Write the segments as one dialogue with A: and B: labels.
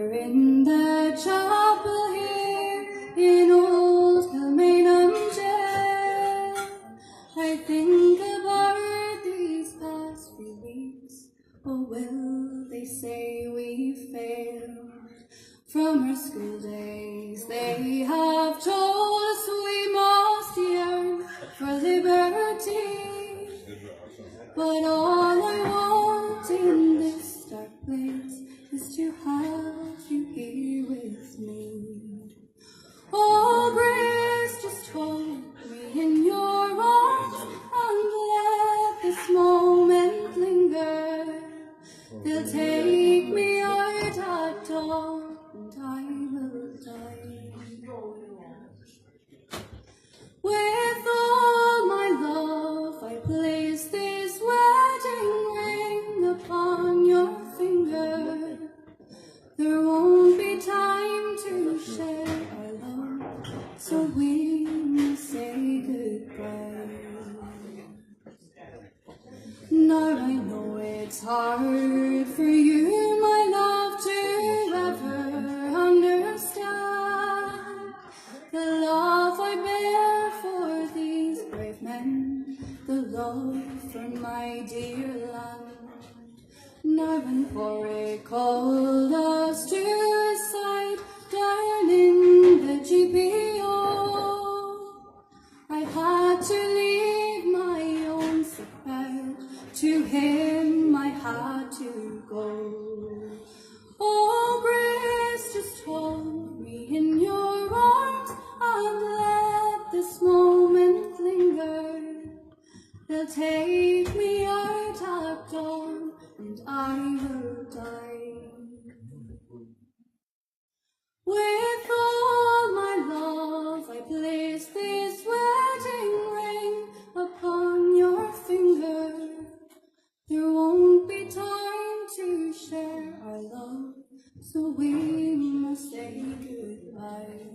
A: We're in the chapel here in old Kilmainham jail. I think about these past few weeks. Oh, will they say we failed? From our school days they have told us we must yearn for liberty. But all I want in this dark place is to have you here with me. Oh, grace, just hold me in your arms and let this moment linger. They'll take me out at dawn and I will die. With all my love I place this wedding ring upon your finger. There won't be time to share our love, so we must say goodbye. Now I know it's hard for you, my love, to ever understand the love I bear for these brave men, the love for my dear land. Now when Warwick called us to his side down in the GPO, I had to leave my own sick bed. To him I had to go. Oh, grace, just hold me in your arms and let this moment linger. They'll take me out at dawn and I will die. With all my love I place this wedding ring upon your finger. There won't be time to share our love, so we must say goodbye.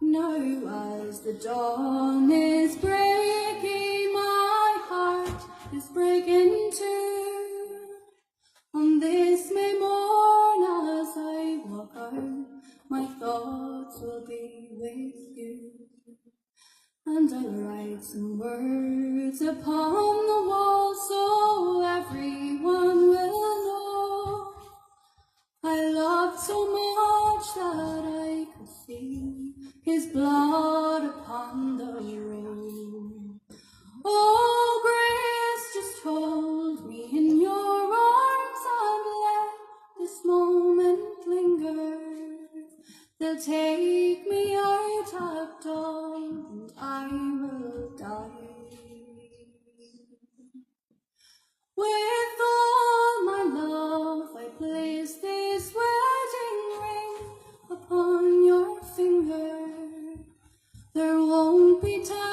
A: Now as the dawn is breaking, my heart is breaking too. On this May morn as I walk out, my thoughts will be with you. And I'll write some words upon the wall so everyone will know I loved so much that I could see his blood upon the road. Oh, grace, just hold me in your arms and let this moment linger. They'll take me out at dawn and I will die. With all my love I place this wedding ring upon your finger. There won't be time